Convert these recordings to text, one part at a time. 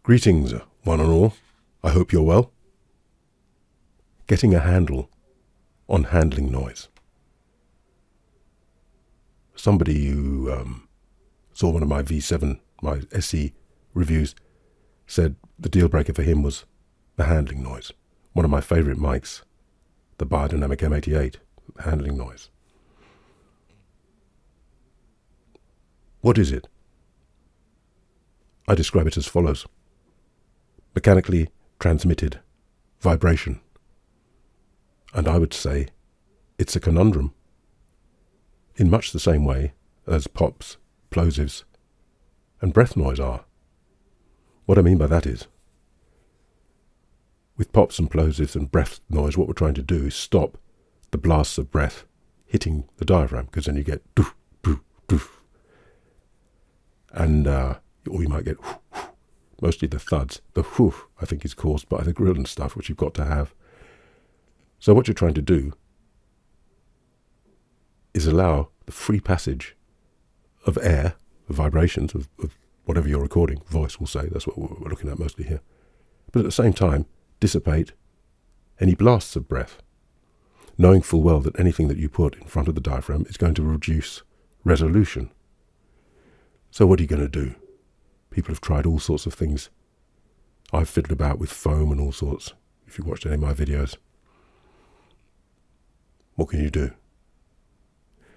Greetings, one and all. I hope you're well. Getting a handle on handling noise. Somebody who saw one of my V7, my SE reviews, said the deal breaker for him was the handling noise. One of my favourite mics, the Beyerdynamic M88, handling noise. What is it? I describe it as follows. Mechanically transmitted vibration. And I would say it's a conundrum in much the same way as pops, plosives, and breath noise are. What I mean by that is, with pops and plosives and breath noise, what we're trying to do is stop the blasts of breath hitting the diaphragm, because then you get doof, doof, doof. And, or you might get whoof, whoof. Mostly the thuds. The whoof, I think, is caused by the grill and stuff, which you've got to have. So what you're trying to do is allow the free passage of air, of vibrations, of whatever you're recording, voice will say, that's what we're looking at mostly here. But at the same time, dissipate any blasts of breath, knowing full well that anything that you put in front of the diaphragm is going to reduce resolution. So what are you going to do? People have tried all sorts of things. I've fiddled about with foam and all sorts, if you watched any of my videos. What can you do?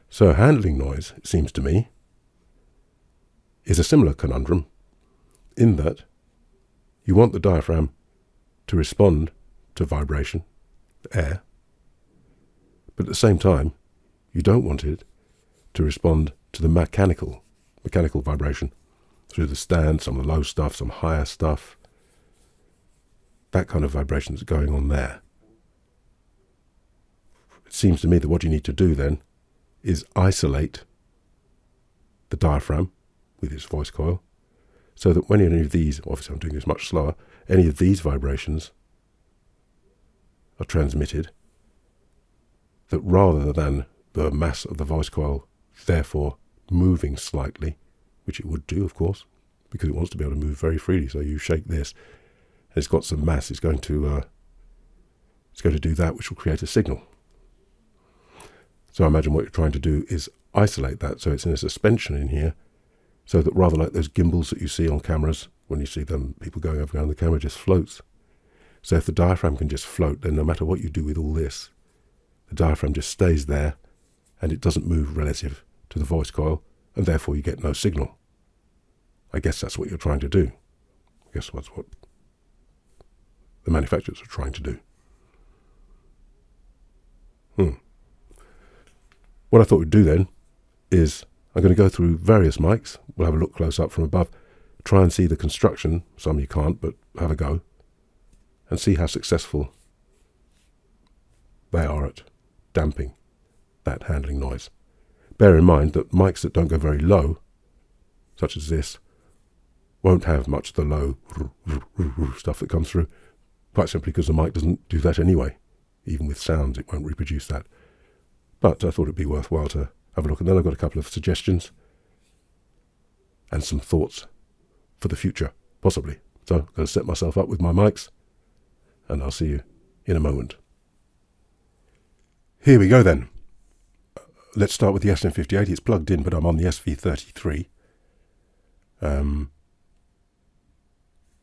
So handling noise, it seems to me, is a similar conundrum in that you want the diaphragm to respond to vibration, air, but at the same time, you don't want it to respond to the mechanical vibration through the stand, some low stuff, some higher stuff, that kind of vibration that's going on there. It seems to me that what you need to do then is isolate the diaphragm with its voice coil, so that when any of these, obviously I'm doing this much slower, any of these vibrations are transmitted, that rather than the mass of the voice coil therefore moving slightly, which it would do, of course, because it wants to be able to move very freely. So you shake this, and it's got some mass. It's going to do that, which will create a signal. So I imagine what you're trying to do is isolate that, so it's in a suspension in here, so that rather like those gimbals that you see on cameras, when you see them, people going over and the camera just floats. So if the diaphragm can just float, then no matter what you do with all this, the diaphragm just stays there, and it doesn't move relative to the voice coil, and therefore you get no signal. I guess that's what you're trying to do. I guess that's what the manufacturers are trying to do. What I thought we'd do then is I'm going to go through various mics. We'll have a look close up from above, try and see the construction. Some you can't, but have a go, and see how successful they are at damping that handling noise. Bear in mind that mics that don't go very low, such as this, won't have much of the low stuff that comes through, quite simply because the mic doesn't do that anyway. Even with sounds, it won't reproduce that. But I thought it'd be worthwhile to have a look. And then I've got a couple of suggestions and some thoughts for the future, possibly. So I'm going to set myself up with my mics, and I'll see you in a moment. Here we go then. Let's start with the SM58. It's plugged in, but I'm on the SV33.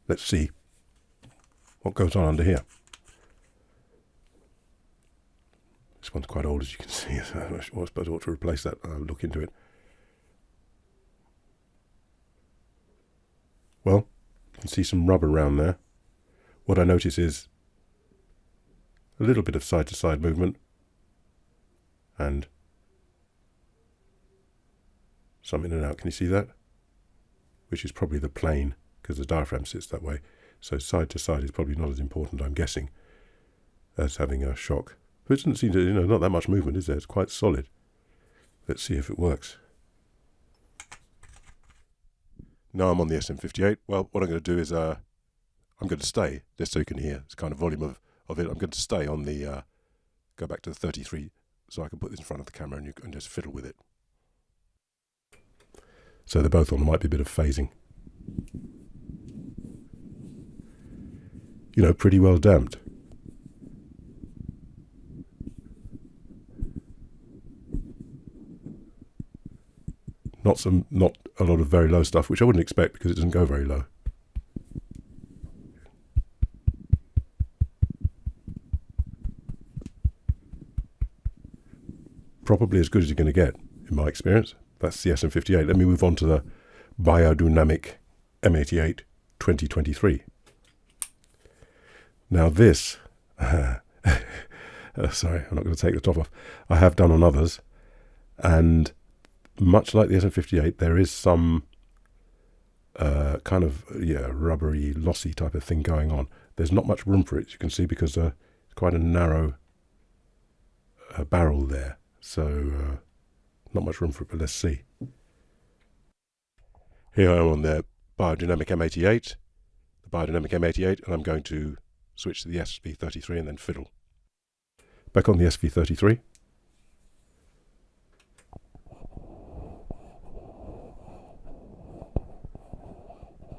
Let's see what goes on under here. This one's quite old, as you can see. I suppose I ought to replace that. I'll look into it. Well, you can see some rubber around there. What I notice is a little bit of side-to-side movement and some in and out. Can you see that? Which is probably the plane, because the diaphragm sits that way. So side to side is probably not as important, I'm guessing, as having a shock. But it doesn't seem to, not that much movement, is there? It's quite solid. Let's see if it works. Now I'm on the SM58. Well, what I'm going to do is I'm going to stay, just so you can hear this kind of volume of it. I'm going to stay on the, go back to the 33, so I can put this in front of the camera and you can just fiddle with it. So they're both on. There might be a bit of phasing. you know, pretty well damped. Not a lot of very low stuff, which I wouldn't expect because it doesn't go very low. Probably as good as you're going to get, in my experience. That's the SM58. Let me move on to the Beyerdynamic M88 2023. Now this, sorry, I'm not going to take the top off. I have done on others, and much like the SM58, there is some kind of rubbery, lossy type of thing going on. There's not much room for it, you can see, because it's quite a narrow barrel there. So not much room for it, but let's see. Here I am on the Beyerdynamic M88, and I'm going to switch to the SV33 and then fiddle. Back on the SV33.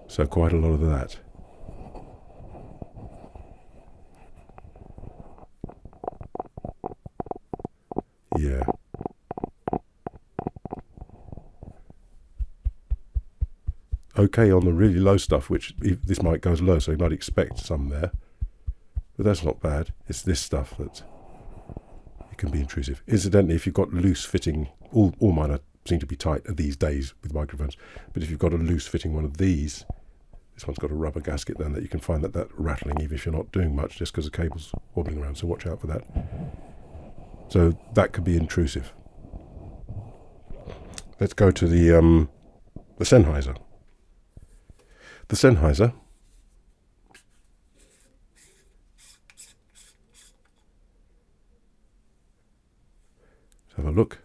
So quite a lot of that. Yeah. Okay on the really low stuff, which this mic goes low, so you might expect some there. But that's not bad. It's this stuff that it can be intrusive. Incidentally, if you've got loose fitting, all mine seem to be tight these days with microphones, but if you've got a loose fitting one of these, this one's got a rubber gasket then that you can find that rattling even if you're not doing much, just because the cable's wobbling around, so watch out for that. So that could be intrusive. Let's go to the Sennheiser. The Sennheiser let's have a look.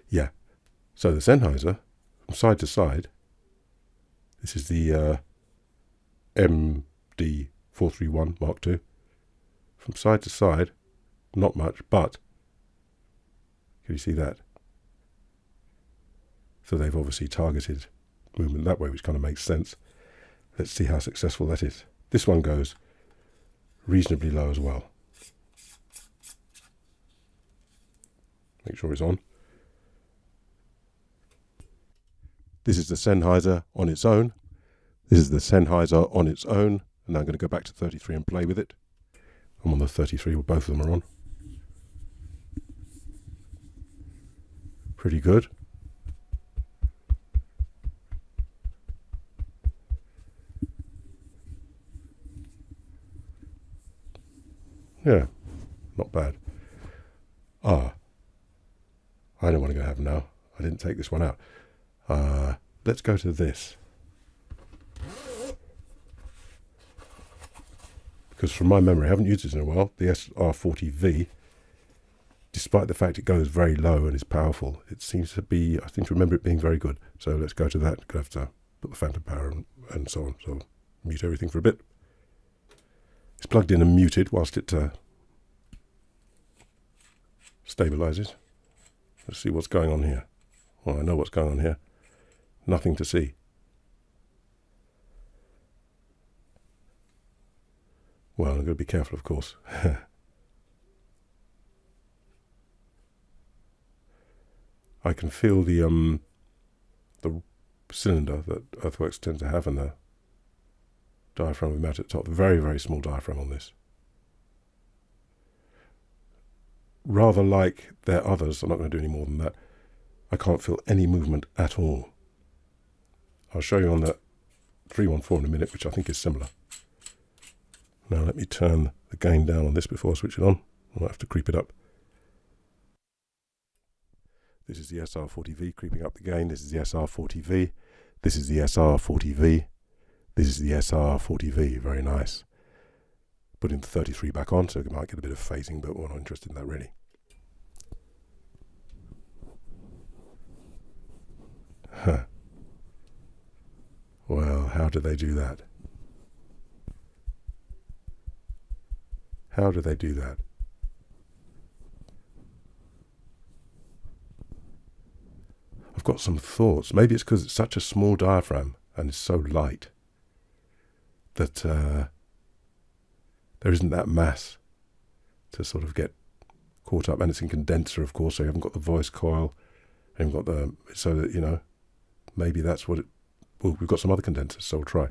Yeah. So the Sennheiser, from side to side, this is the MD 431 Mark II. From side to side, not much, but can you see that? So they've obviously targeted movement that way, which kind of makes sense. Let's see how successful that is. This one goes reasonably low as well. Make sure it's on. This is the Sennheiser on its own. This is the Sennheiser on its own. And I'm going to go back to 33 and play with it. I'm on the 33, well, both of them are on. Pretty good. Yeah, not bad. I know what I'm going to have now. I didn't take this one out. Let's go to this. Because from my memory, I haven't used this in a while, the SR40 V, despite the fact it goes very low and is powerful, it seems to be, I seem to remember it being very good. So let's go to that. I'm going to have to put the phantom power and so on. So mute everything for a bit. It's plugged in and muted whilst it stabilizes. Let's see what's going on here. Well, I know what's going on here. Nothing to see. Well, I'm going to be careful, of course. I can feel the cylinder that Earthworks tend to have in the diaphragm we mount at the top. Very, very small diaphragm on this. Rather like their others, I'm not going to do any more than that. I can't feel any movement at all. I'll show you on the 314 in a minute, which I think is similar. Now let me turn the gain down on this before I switch it on. I might have to creep it up. This is the SR40 V creeping up the gain. This is the SR40 V. This is the SR40 V. This is the SR40 V. Very nice. Putting the 33 back on, so you might get a bit of phasing, but we're not interested in that really. Huh. Well, how do they do that? How do they do that? I've got some thoughts. Maybe it's because it's such a small diaphragm and it's so light that there isn't that mass to sort of get caught up. And it's in condenser, of course, so you haven't got the voice coil, and got the, so that, you know, maybe that's what it, well, we've got some other condensers, so we'll try.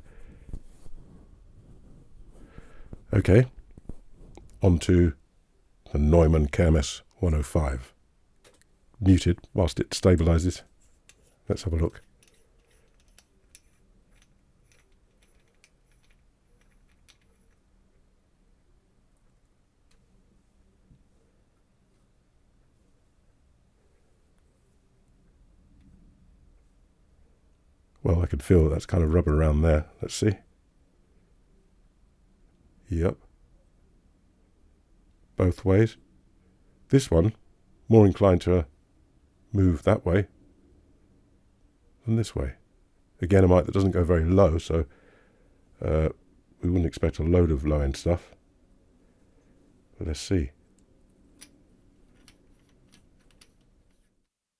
Okay, on to the Neumann KMS 105. Muted whilst it stabilizes. Let's have a look. Well, I can feel that's kind of rubbing around there. Let's see. Yep. Both ways. This one, more inclined to move that way than this way. Again, a mic that doesn't go very low, so we wouldn't expect a load of low-end stuff. But let's see.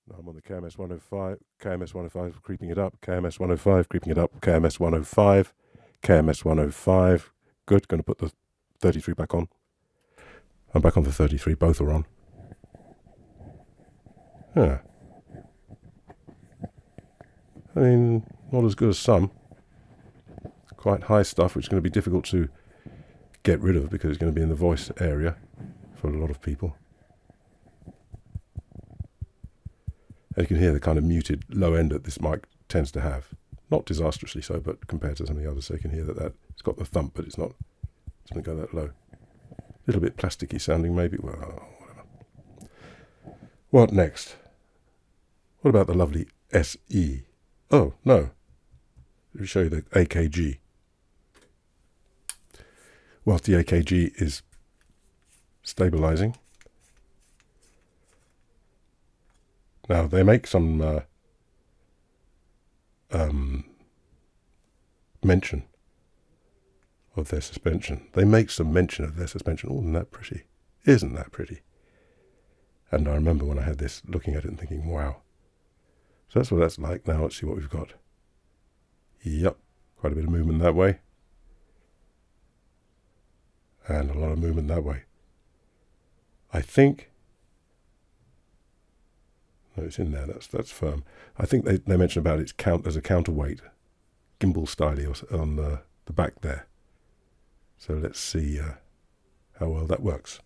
Now I'm on the KMS 105, KMS 105 creeping it up, KMS 105 creeping it up, KMS 105, KMS 105. Good, going to put the 33 back on. I'm back on the 33, both are on. Yeah. I mean, not as good as some. Quite high stuff, which is going to be difficult to get rid of because it's going to be in the voice area for a lot of people. And you can hear the kind of muted low end that this mic tends to have. Not disastrously so, but compared to some of the others, so you can hear that it's got the thump, but it's not, it doesn't go that low. A little bit plasticky sounding maybe, well, whatever. What next? What about the lovely SE? Oh, no. Let me show you the AKG. Whilst the AKG is stabilizing. Now, they make some mention of their suspension. They make some mention of their suspension. Oh, isn't that pretty? Isn't that pretty? And I remember when I had this, looking at it and thinking, wow. So that's what that's like. Now let's see what we've got. Yep, quite a bit of movement that way. And a lot of movement that way. I think, no, it's in there, that's firm. I think they mentioned about its count as a counterweight, gimbal style on the back there. So let's see how well that works.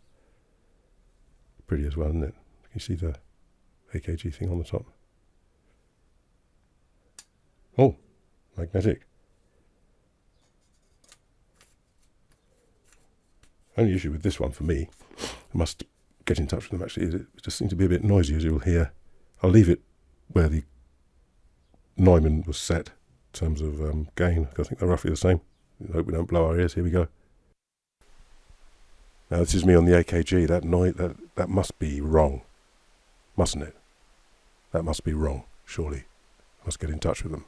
Pretty as well, isn't it? You see the AKG thing on the top? Oh, magnetic. Only issue with this one for me, I must get in touch with them actually, it just seems to be a bit noisy, as you'll hear. I'll leave it where the Neumann was set in terms of gain. I think they're roughly the same. I hope we don't blow our ears. Here we go. Now this is me on the AKG. That must be wrong, mustn't it? That must be wrong, surely. I must get in touch with them.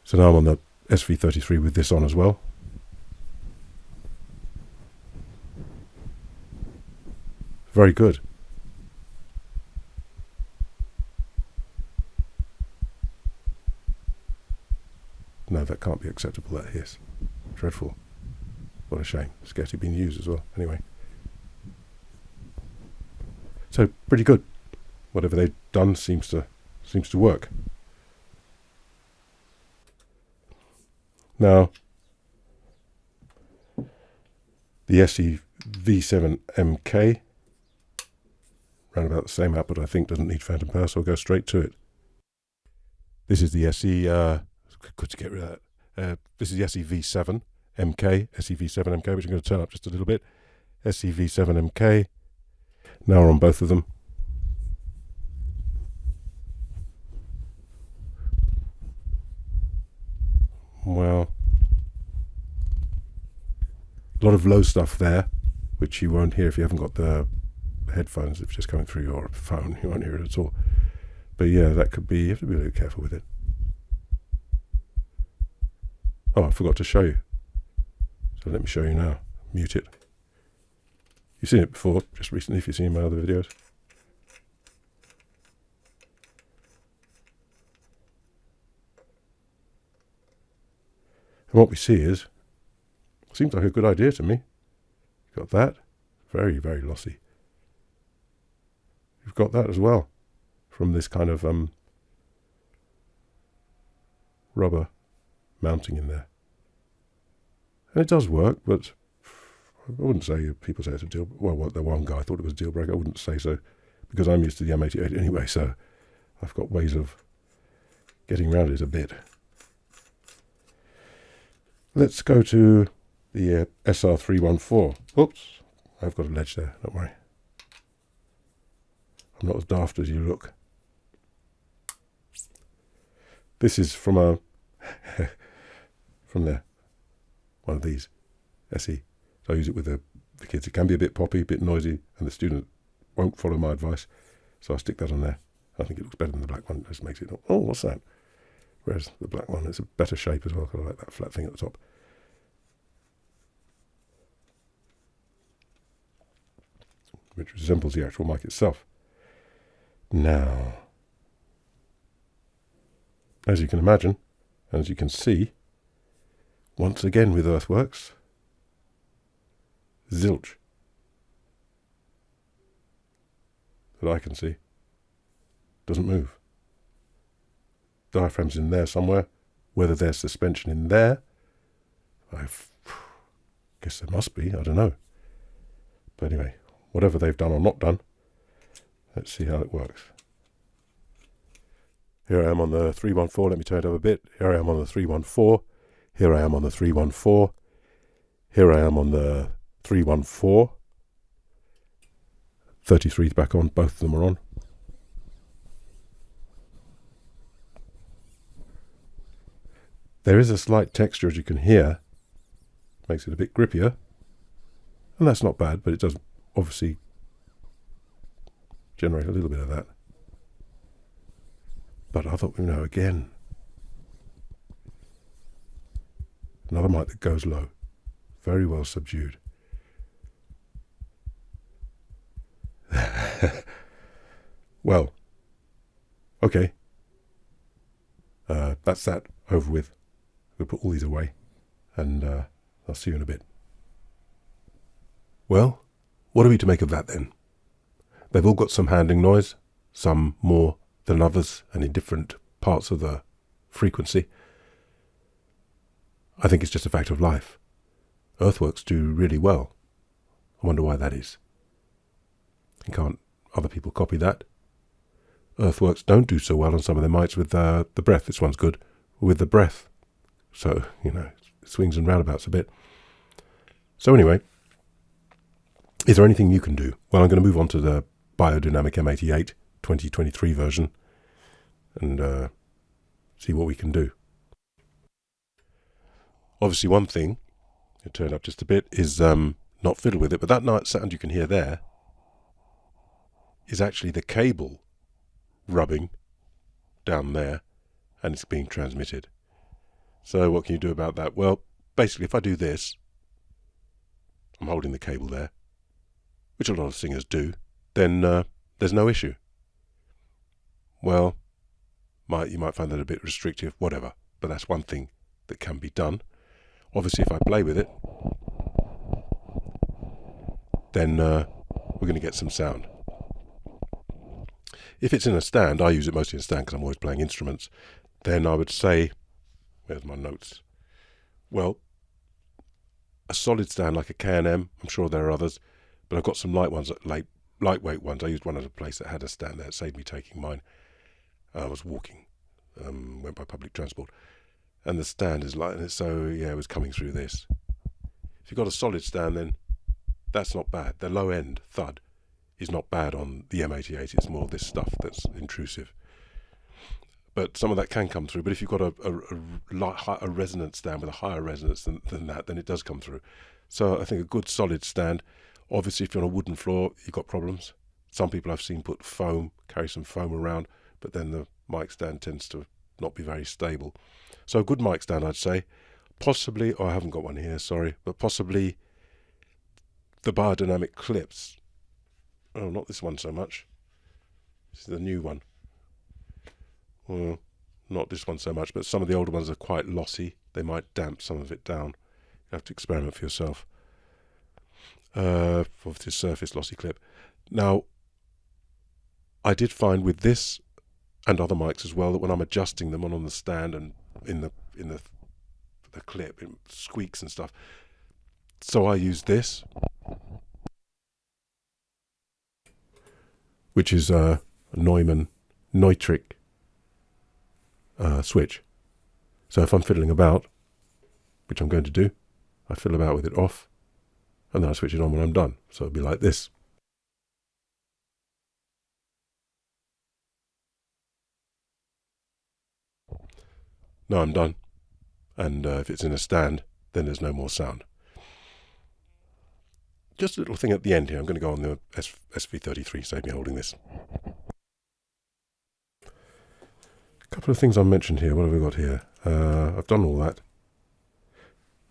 So now I'm on the SV33 with this on as well. Very good. No, that can't be acceptable, that hiss. Dreadful. What a shame. Scarcely been used as well. Anyway. So, pretty good. Whatever they've done seems to work. Now, the SE V7 MK, round about the same output, I think, doesn't need phantom power, so I'll go straight to it. This is the SE, good to get rid of that. This is the SE V7 MK, SE V7 MK, which I'm going to turn up just a little bit. SE V7 MK, now we're on both of them. Well, a lot of low stuff there, which you won't hear if you haven't got the headphones. If it's just coming through your phone, you won't hear it at all. But yeah, that could be, you have to be a little careful with it. Oh, I forgot to show you. So let me show you now. Mute it. You've seen it before, just recently, if you've seen my other videos. And what we see is, seems like a good idea to me. Got that, very, very lossy. You've got that as well, from this kind of rubber mounting in there. And it does work, but I wouldn't say, people say it's a deal, well, the one guy thought it was a deal breaker. I wouldn't say so, because I'm used to the M88 anyway, so I've got ways of getting around it a bit. Let's go to the SR314. Oops, I've got a ledge there, don't worry. I'm not as daft as you look. This is from a from there, one of these SE. So I use it with the kids. It can be a bit poppy, a bit noisy, and the student won't follow my advice. So I stick that on there. I think it looks better than the black one. It just makes it, oh, what's that? Whereas the black one is a better shape as well, because I like that flat thing at the top. Which resembles the actual mic itself. Now, as you can imagine, and as you can see, once again with Earthworks, zilch. That I can see. Doesn't move. Diaphragm's in there somewhere. Whether there's suspension in there, I guess there must be, I don't know. But anyway, whatever they've done or not done, let's see how it works. Here I am on the 314, let me turn it up a bit. Here I am on the 314. Here I am on the 314. Here I am on the 314. 33's back on, both of them are on. There is a slight texture, as you can hear. Makes it a bit grippier. And that's not bad, but it does obviously generate a little bit of that. But I thought, again, another mic that goes low, very well subdued. Well, okay, that's that over with. We'll put all these away, and I'll see you in a bit. Well, what are we to make of that then? They've all got some handling noise, some more than others, and in different parts of the frequency. I think it's just a fact of life. Earthworks do really well. I wonder why that is. And can't other people copy that? Earthworks don't do so well on some of their mics with the breath. This one's good with the breath. So, it swings and roundabouts a bit. So anyway, is there anything you can do? Well, I'm going to move on to the Beyerdynamic M88 2023 version and see what we can do. Obviously, one thing, I'll turn up just a bit, is not fiddle with it, but that night sound you can hear there is actually the cable rubbing down there, and it's being transmitted. So what can you do about that? Well, basically, if I do this, I'm holding the cable there, which a lot of singers do, then there's no issue. Well, you might find that a bit restrictive, whatever, but that's one thing that can be done. Obviously, if I play with it, then we're going to get some sound. If it's in a stand, I use it mostly in a stand because I'm always playing instruments, then I would say, where's my notes? Well, a solid stand like a KMS, I'm sure there are others, but I've got some lightweight ones. I used one at a place that had a stand there. It saved me taking mine. I was walking, went by public transport, and the stand is light, so yeah, it was coming through this. If you've got a solid stand, then that's not bad. The low end thud is not bad on the M88. It's more this stuff that's intrusive. But some of that can come through. But if you've got a resonant stand with a higher resonance than that, then it does come through. So I think a good solid stand. Obviously, if you're on a wooden floor, you've got problems. Some people I've seen carry some foam around, but then the mic stand tends to not be very stable. So a good mic stand, I'd say. Possibly, I haven't got one here, sorry, but possibly the Beyerdynamic clips. Oh, not this one so much. This is the new one. Well, not this one so much, but some of the older ones are quite lossy. they might damp some of it down. You have to experiment for yourself. Of this surface lossy clip. Now, I did find with this and other mics as well that when I'm adjusting them on the stand and in the clip, it squeaks and stuff. So I use this, which is a Neumann Neutrik switch. So if I'm fiddling about, which I'm going to do, I fiddle about with it off, and then I switch it on when I'm done. So it'll be like this. Now I'm done. And if it's in a stand, then there's no more sound. Just a little thing at the end here. I'm going to go on the SV33, save me holding this. A couple of things I mentioned here. What have we got here? I've done all that.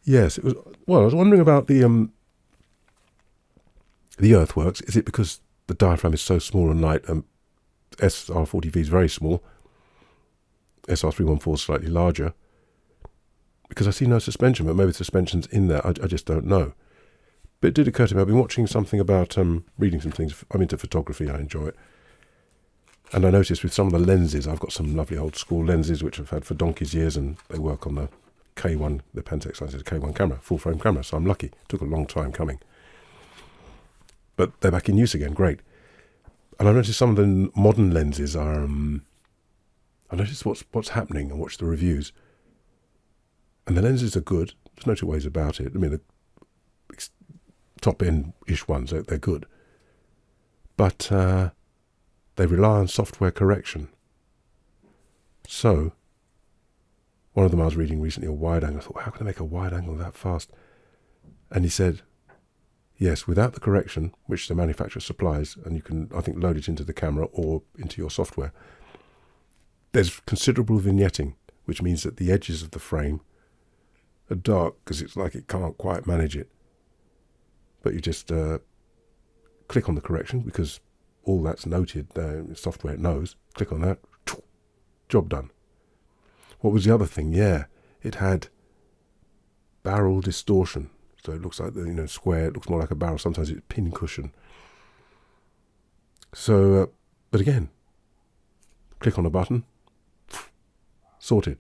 Yes, it was. Well, I was wondering about the Earthworks. Is it because the diaphragm is so small and light, and SR40 V is very small, SR314 is slightly larger? Because I see no suspension, but maybe the suspension's in there. I just don't know. But it did occur to me, I've been watching something about, reading some things. I'm into photography, I enjoy it. And I noticed with some of the lenses, I've got some lovely old school lenses which I've had for donkey's years, and they work on the K1, the Pentax lenses, K1 camera, full frame camera, so I'm lucky. It took a long time coming. But they're back in use again, great. And I noticed some of the modern lenses are, I noticed what's happening and watch the reviews. And the lenses are good, there's no two ways about it. I mean, the top-end-ish ones, they're good. But they rely on software correction. So, one of them I was reading recently, a wide angle. I thought, how can I make a wide angle that fast? And he said, yes, without the correction, which the manufacturer supplies, and you can, I think, load it into the camera or into your software, there's considerable vignetting, which means that the edges of the frame are dark because it's like it can't quite manage it. But you just click on the correction because all that's noted, software knows. Click on that, job done. What was the other thing? Yeah, it had barrel distortion. So it looks like the square. It looks more like a barrel. Sometimes it's pin cushion. So, but again, click on a button, sorted.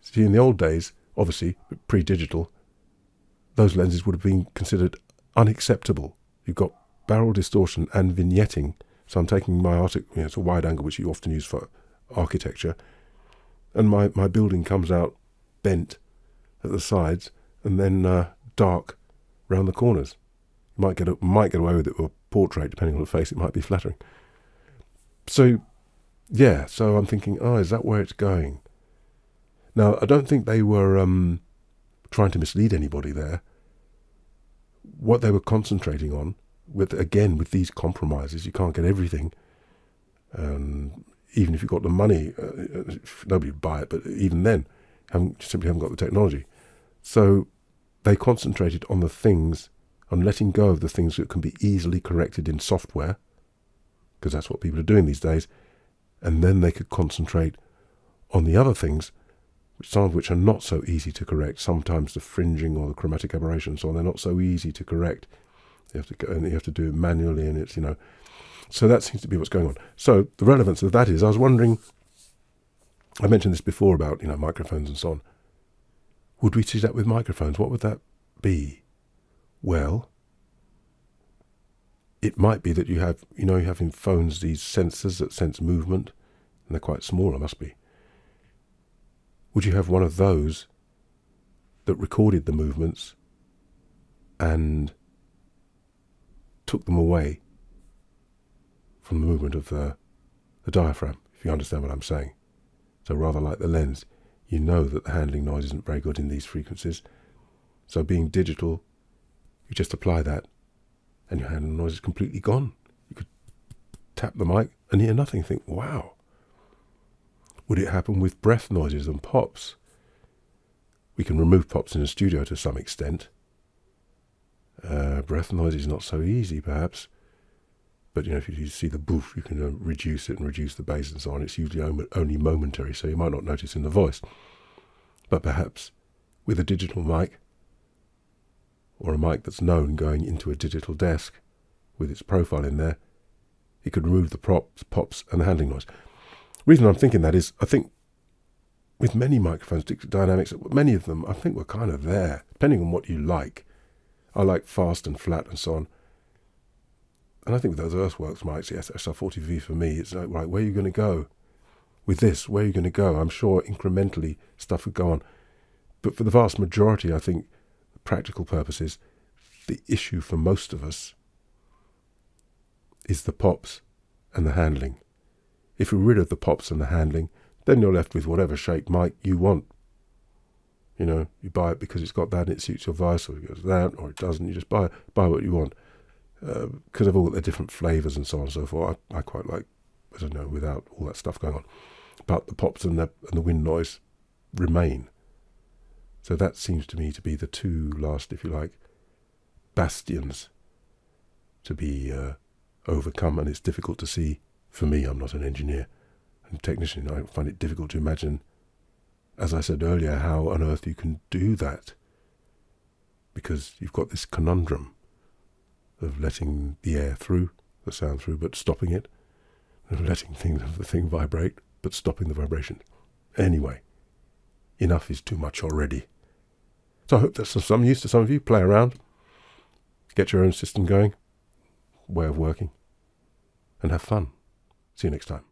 See, in the old days, obviously pre-digital, those lenses would have been considered unacceptable. You've got barrel distortion and vignetting. So I'm taking my it's a wide angle, which you often use for architecture, and my building comes out bent at the sides and then dark round the corners. You might get away with it with a portrait, depending on the face. It might be flattering. So, yeah. So I'm thinking, is that where it's going? Now, I don't think they were trying to mislead anybody there. What they were concentrating on, with these compromises, you can't get everything. Even if you've got the money, nobody would buy it, but even then, simply haven't got the technology. So they concentrated on letting go of the things that can be easily corrected in software, because that's what people are doing these days, and then they could concentrate on the other things, some of which are not so easy to correct. Sometimes the fringing or the chromatic aberration, so they're not so easy to correct. You have to do it manually, and it's So that seems to be what's going on. So the relevance of that is, I was wondering, I mentioned this before about microphones and so on. Would we see that with microphones? What would that be? Well, it might be that you have in phones these sensors that sense movement, and they're quite small, it must be. Would you have one of those that recorded the movements and took them away from the movement of the diaphragm, if you understand what I'm saying? So rather like the lens, you know that the handling noise isn't very good in these frequencies. So being digital, you just apply that and your handling noise is completely gone. You could tap the mic and hear nothing. Think, wow. Would it happen with breath noises and pops? We can remove pops in a studio to some extent. Breath noise is not so easy, perhaps. But if you see the boof, you can reduce it and reduce the bass and so on. It's usually only momentary, so you might not notice in the voice. But perhaps with a digital mic, or a mic that's known going into a digital desk with its profile in there, it could remove the pops and the handling noise. The reason I'm thinking that is, I think with many microphones, dynamics, many of them, I think we're kind of there, depending on what you like. I like fast and flat and so on. And I think with those Earthworks mics, the SR40 V for me, it's like, right, where are you going to go with this? Where are you going to go? I'm sure incrementally stuff would go on. But for the vast majority, I think, practical purposes, the issue for most of us is the pops and the handling. If you're rid of the pops and the handling, then you're left with whatever shape mic you want. You know, you buy it because it's got that and it suits your voice, or it goes that, or it doesn't. You just buy what you want. Because they've all got their different flavours and so on and so forth. I quite like, I don't know, without all that stuff going on. But the pops and the wind noise remain. So that seems to me to be the two last, if you like, bastions to be overcome. And it's difficult to see, for me, I'm not an engineer and technician, I find it difficult to imagine, as I said earlier, how on earth you can do that. Because you've got this conundrum of letting the air through, the sound through, but stopping it, and letting the thing vibrate, but stopping the vibration. Anyway, enough is too much already. So I hope that's of some use to some of you. Play around, get your own system going, way of working, and have fun. See you next time.